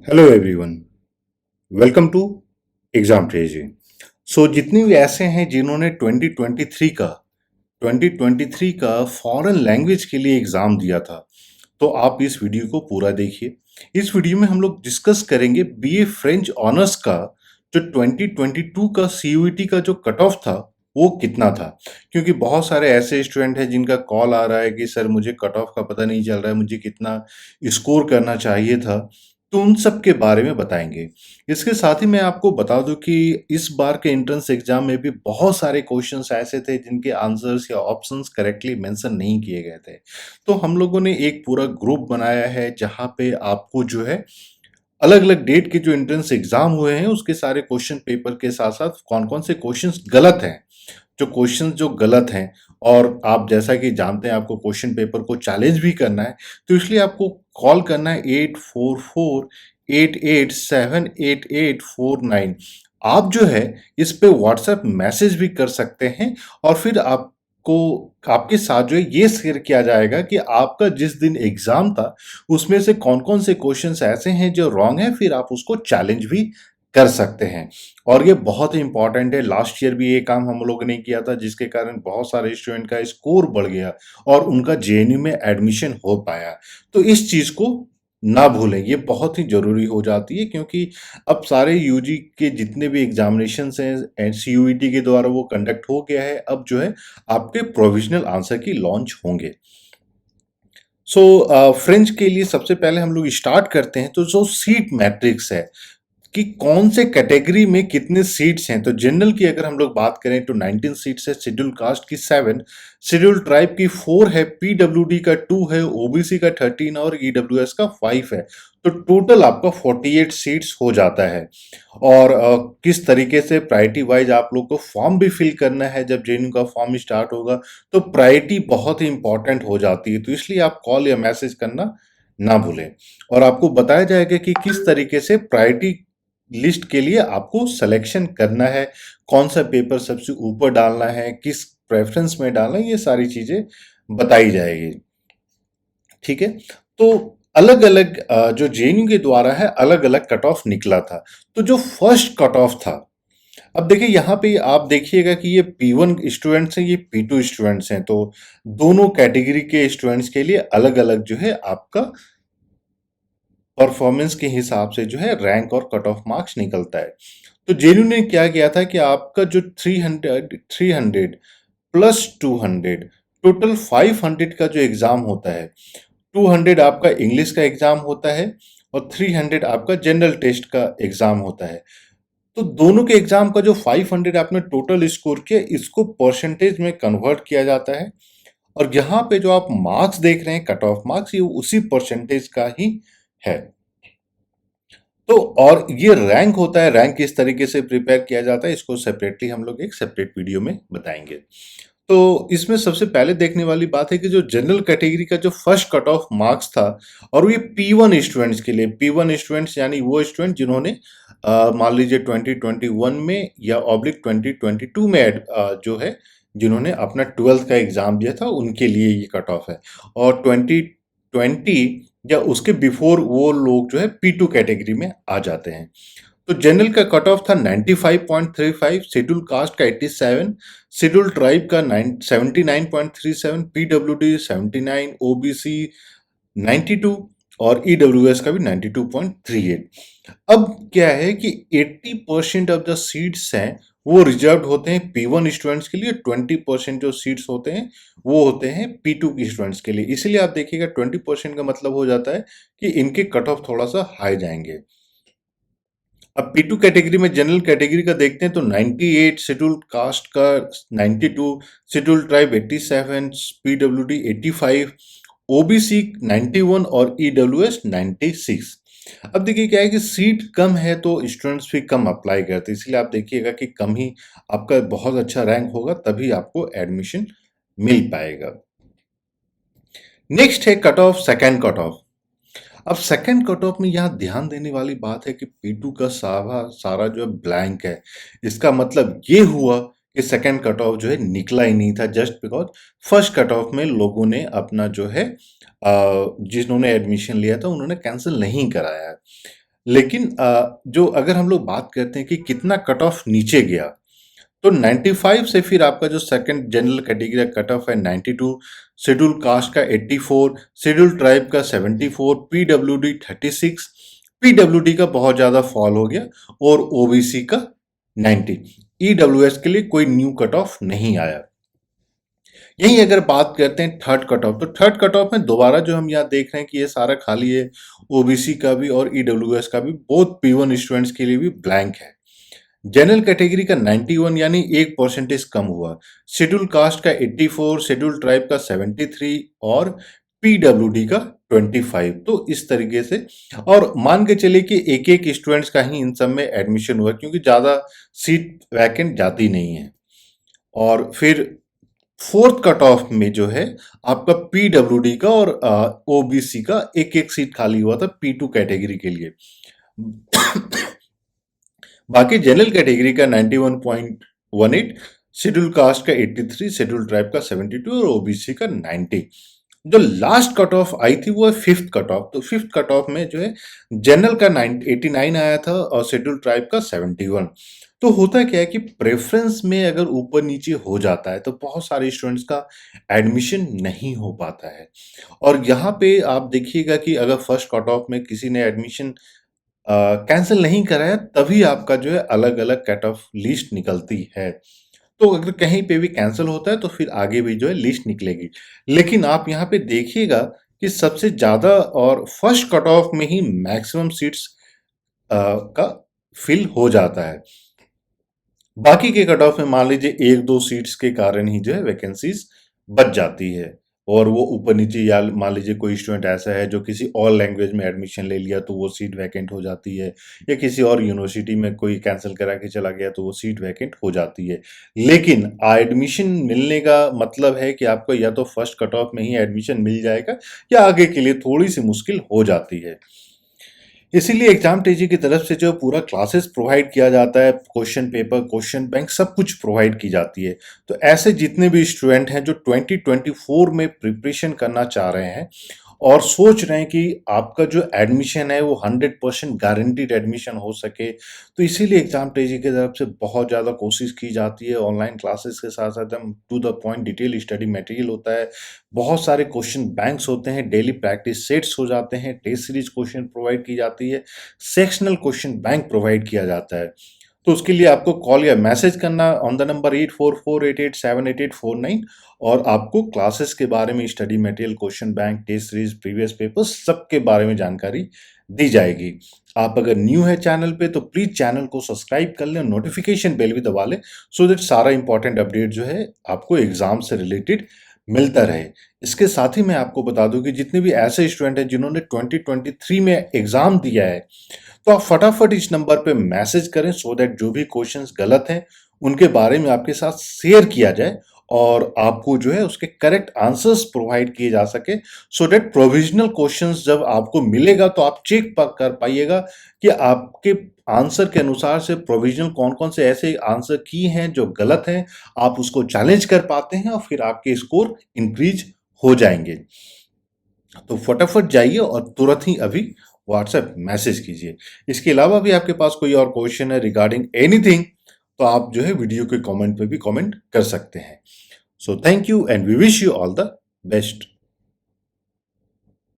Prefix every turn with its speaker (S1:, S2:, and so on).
S1: Hello everyone, welcome to exam ट्रेजी। जितने भी ऐसे हैं जिन्होंने 2023 का फॉरेन लैंग्वेज के लिए एग्जाम दिया था, तो आप इस वीडियो को पूरा देखिए। इस वीडियो में हम लोग डिस्कस करेंगे बीए फ्रेंच ऑनर्स का जो 2022 का सीयूईटी का जो कट ऑफ था वो कितना था। क्योंकि बहुत सारे ऐसे स्टूडेंट हैं जिनका कॉल आ रहा है कि सर मुझे कट ऑफ का पता नहीं चल रहा है, मुझे कितना स्कोर करना चाहिए था। तो उन सब के बारे में बताएंगे। इसके साथ ही मैं आपको बता दूं कि इस बार के एंट्रेंस एग्जाम में भी बहुत सारे क्वेश्चंस ऐसे थे जिनके आंसर्स या ऑप्शंस करेक्टली मेंशन नहीं किए गए थे। तो हम लोगों ने एक पूरा ग्रुप बनाया है जहां पे आपको जो है अलग अलग डेट के जो एंट्रेंस एग्जाम हुए हैं उसके सारे क्वेश्चन पेपर के साथ साथ कौन कौन से क्वेश्चंस गलत हैं, जो क्वेश्चंस जो गलत हैं। और आप जैसा कि जानते हैं आपको क्वेश्चन पेपर को चैलेंज भी करना है, तो इसलिए आपको कॉल करना है 8448878849। आप जो है इस पे व्हाट्सएप मैसेज भी कर सकते हैं और फिर आपको आपके साथ जो है ये शेयर किया जाएगा कि आपका जिस दिन एग्जाम था उसमें से कौन कौन से क्वेश्चंस ऐसे हैं जो रॉन्ग है, फिर आप उसको चैलेंज भी कर सकते हैं। और ये बहुत ही इंपॉर्टेंट है। लास्ट ईयर भी ये काम हम लोगों ने किया था जिसके कारण बहुत सारे स्टूडेंट का स्कोर बढ़ गया और उनका जेएनयू में एडमिशन हो पाया। तो इस चीज को ना भूलें, ये बहुत ही जरूरी हो जाती है क्योंकि अब सारे यूजी के जितने भी एग्जामिनेशन हैं सीयूईटी के द्वारा वो कंडक्ट हो गया है। अब जो है आपके प्रोविजनल आंसर की लॉन्च होंगे। फ्रेंच के लिए सबसे पहले हम लोग स्टार्ट करते हैं। तो जो सीट मैट्रिक्स है कि कौन से कैटेगरी में कितने सीट्स हैं, तो जनरल की अगर हम लोग बात करें तो 19 सीट्स है, शेड्यूल कास्ट की 7, शेड्यूल ट्राइब की 4 है, पीडब्ल्यूडी का 2 है, ओबीसी का 13 और ईडब्ल्यूएस का 5 है। तो टोटल आपका 48 सीट्स हो जाता है। और किस तरीके से प्रायोरिटी वाइज आप लोग को फॉर्म भी फिल करना है जब जेएनयू का फॉर्म स्टार्ट होगा, तो प्रायोरिटी बहुत ही इंपॉर्टेंट हो जाती है। तो इसलिए आप कॉल या मैसेज करना ना भूलें और आपको बताया जाएगा कि किस तरीके से प्रायोरिटी लिस्ट के लिए आपको सिलेक्शन करना है, कौन सा पेपर सबसे ऊपर डालना है, किस प्रेफरेंस में डालना है, ये सारी चीजें बताई जाएगी। ठीक है। तो अलग अलग जो जेएनयू के द्वारा है अलग अलग कट ऑफ निकला था। तो जो फर्स्ट कट ऑफ था, अब देखिए यहाँ पे आप देखिएगा कि ये P1 स्टूडेंट्स हैं, ये P2 स्टूडेंट्स हैं। तो दोनों कैटेगरी के स्टूडेंट्स के लिए अलग अलग जो है आपका परफॉर्मेंस के हिसाब से जो है रैंक और कट ऑफ मार्क्स निकलता है। तो जेएनयू ने क्या किया था कि आपका जो 300 प्लस 200 टोटल 500 का जो एग्जाम होता है, 200 आपका इंग्लिश का एग्जाम होता है और 300 आपका जनरल टेस्ट का एग्जाम होता है। तो दोनों के एग्जाम का जो 500 आपने टोटल स्कोर किया इसको परसेंटेज में कन्वर्ट किया जाता है। और यहाँ पे जो आप मार्क्स देख रहे हैं कट ऑफ मार्क्स, ये उसी परसेंटेज का ही है। तो और ये रैंक होता है, रैंक किस तरीके से प्रिपेयर किया जाता है इसको सेपरेटली हम लोग एक सेपरेट वीडियो में बताएंगे। तो इसमें सबसे पहले देखने वाली बात है कि जो जनरल कैटेगरी का जो फर्स्ट कट ऑफ मार्क्स था, और ये P1 स्टूडेंट्स के लिए, P1 स्टूडेंट्स यानी वो स्टूडेंट जिन्होंने मान लीजिए 2021 में या ऑब्लिक 2022 में जो है जिन्होंने अपना 12th का एग्जाम दिया था उनके लिए ये कट ऑफ है। और 2020 या उसके बिफोर वो लोग जो है P2 कैटेगरी में आ जाते हैं। तो जनरल का कट ऑफ था 95.35, शेड्यूल कास्ट का 87, शेड्यूल ट्राइब का 79.37, पीडब्ल्यूडी 79, ओबीसी 92 और ईडब्ल्यूएस का भी 92.38। अब क्या है कि 80% ऑफ द सीट्स हैं वो रिजर्व्ड होते हैं P1 स्टूडेंट्स के लिए, 20% जो सीट्स होते हैं वो होते हैं P2 की स्टूडेंट्स के लिए। इसीलिए आप देखिएगा 20% का मतलब हो जाता है कि इनके कट ऑफ थोड़ा सा हाई जाएंगे। अब P2 कैटेगरी में जनरल कैटेगरी का देखते हैं तो 98, शेड्यूल कास्ट का 92, शेड्यूल ट्राइब 87, पीडब्ल्यूडी 85, ओबीसी 91 और ईडब्ल्यूएस 96। अब देखिए क्या है कि सीट कम है तो स्टूडेंट्स भी कम अप्लाई करते हैं, इसलिए आप देखिएगा कि कम ही आपका बहुत अच्छा रैंक होगा तभी आपको एडमिशन मिल पाएगा। नेक्स्ट है cut off, second cut off. अब सेकंड कट ऑफ में यहाँ ध्यान देने वाली बात है कि P2 का सारा सारा जो है ब्लैंक है। इसका मतलब ये हुआ कि सेकंड कट ऑफ जो है निकला ही नहीं था, just because first cut off में लोगों ने अपना जो है जिन्होंने एडमिशन लिया था उन्होंने कैंसिल नहीं कराया है। लेकिन जो अगर हम लोग बात करते हैं कि कितना कट ऑफ नीचे गया, तो 95 से फिर आपका जो सेकंड जनरल कैटेगरी का कट ऑफ है 92, शेड्यूल कास्ट का 84, शेड्यूल ट्राइब का 74, पीडब्ल्यूडी 36, पीडब्ल्यूडी का बहुत ज्यादा फॉल हो गया और ओबीसी का 90। ईडब्ल्यूएस के लिए कोई न्यू कट ऑफ नहीं आया। यही अगर बात करते हैं थर्ड कट ऑफ, तो थर्ड कट ऑफ में दोबारा जो हम यहाँ देख रहे हैं कि ये सारा खाली है, ओबीसी का भी और ईडब्ल्यूएस का भी, बोथ P1 स्टूडेंट्स के लिए भी ब्लैंक है। जनरल कैटेगरी का 91 यानी 1% कम हुआ, शेड्यूल कास्ट का 84, शेड्यूल ट्राइब का 73 और पीडब्ल्यूडी का 25। तो इस तरीके से, और मान के चलिए कि एक एक स्टूडेंट्स का ही इन सब में एडमिशन हुआ, क्योंकि ज्यादा सीट वैकेंट जाती नहीं है। और फिर फोर्थ कट ऑफ में जो है आपका पीडब्ल्यूडी का और ओबीसी का एक एक सीट खाली हुआ था P2 कैटेगरी के लिए। बाकी जनरल कैटेगरी का 91.18, शेड्यूल कास्ट का 83, शेड्यूल ट्राइब का 72 और ओबीसी का 90। जो लास्ट कट ऑफ आई थी वो है फिफ्थ कट ऑफ। तो फिफ्थ कट ऑफ में जो है जनरल का 89 आया था और शेड्यूल ट्राइब का 71। तो होता क्या है कि प्रेफरेंस में अगर ऊपर नीचे हो जाता है तो बहुत सारे स्टूडेंट्स का एडमिशन नहीं हो पाता है। और यहाँ पे आप देखिएगा कि अगर फर्स्ट कट ऑफ में किसी ने एडमिशन कैंसिल नहीं कराया, तभी आपका जो है अलग अलग कट ऑफ लिस्ट निकलती है। तो अगर कहीं पे भी कैंसिल होता है तो फिर आगे भी जो है लिस्ट निकलेगी। लेकिन आप यहाँ पे देखिएगा कि सबसे ज्यादा और फर्स्ट कट ऑफ में ही मैक्सिमम सीट्स का फिल हो जाता है। बाकी के कट ऑफ में मान लीजिए एक दो सीट्स के कारण ही जो है वैकेंसीज बच जाती है, और वो ऊपर नीचे, या मान लीजिए कोई स्टूडेंट ऐसा है जो किसी और लैंग्वेज में एडमिशन ले लिया तो वो सीट वैकेंट हो जाती है, या किसी और यूनिवर्सिटी में कोई कैंसिल करा के चला गया तो वो सीट वैकेंट हो जाती है। लेकिन एडमिशन मिलने का मतलब है कि आपको या तो फर्स्ट कट ऑफ में ही एडमिशन मिल जाएगा, या आगे के लिए थोड़ी सी मुश्किल हो जाती है। इसीलिए एग्जाम टीजी की तरफ से जो पूरा क्लासेस प्रोवाइड किया जाता है, क्वेश्चन पेपर, क्वेश्चन बैंक, सब कुछ प्रोवाइड की जाती है। तो ऐसे जितने भी स्टूडेंट हैं जो 2024 में प्रिपरेशन करना चाह रहे हैं और सोच रहे हैं कि आपका जो एडमिशन है वो 100% गारंटीड एडमिशन हो सके, तो इसीलिए एग्जाम टीजी की तरफ से बहुत ज़्यादा कोशिश की जाती है। ऑनलाइन क्लासेस के साथ साथ हम to the point detail study material होता है, बहुत सारे क्वेश्चन बैंक्स होते हैं, डेली प्रैक्टिस सेट्स हो जाते हैं, टेस्ट सीरीज क्वेश्चन प्रोवाइड की जाती है, सेक्शनल क्वेश्चन बैंक प्रोवाइड किया जाता है। तो उसके लिए आपको कॉल या मैसेज करना ऑन द नंबर 8448878849, और आपको क्लासेस के बारे में, study material, question bank, test series, previous papers, सबके बारे में जानकारी दी जाएगी। आप अगर न्यू है चैनल पे तो प्लीज चैनल को सब्सक्राइब कर लें, नोटिफिकेशन बेल भी दबा लें, सो दैट सारा इंपॉर्टेंट अपडेट जो है आपको एग्जाम से रिलेटेड मिलता रहे। इसके साथ ही मैं आपको बता दूं कि जितने भी ऐसे स्टूडेंट हैं जिन्होंने 2023 में एग्जाम दिया है, तो आप फटाफट इस नंबर पे मैसेज करें, सो दैट जो भी क्वेश्चंस गलत हैं उनके बारे में आपके साथ शेयर किया जाए और आपको जो है उसके करेक्ट आंसर्स प्रोवाइड किए जा सके, सो दैट प्रोविजनल क्वेश्चंस जब आपको मिलेगा तो आप चेक कर पाइएगा कि आपके आंसर के अनुसार से प्रोविजनल कौन कौन से ऐसे आंसर की हैं जो गलत हैं, आप उसको चैलेंज कर पाते हैं और फिर आपके स्कोर इंक्रीज हो जाएंगे। तो फटाफट जाइए और तुरंत ही अभी व्हाट्सएप मैसेज कीजिए। इसके अलावा भी आपके पास कोई और क्वेश्चन है रिगार्डिंग एनीथिंग, तो आप जो है वीडियो के कमेंट पे भी कमेंट कर सकते हैं। So thank you and we wish you all the best.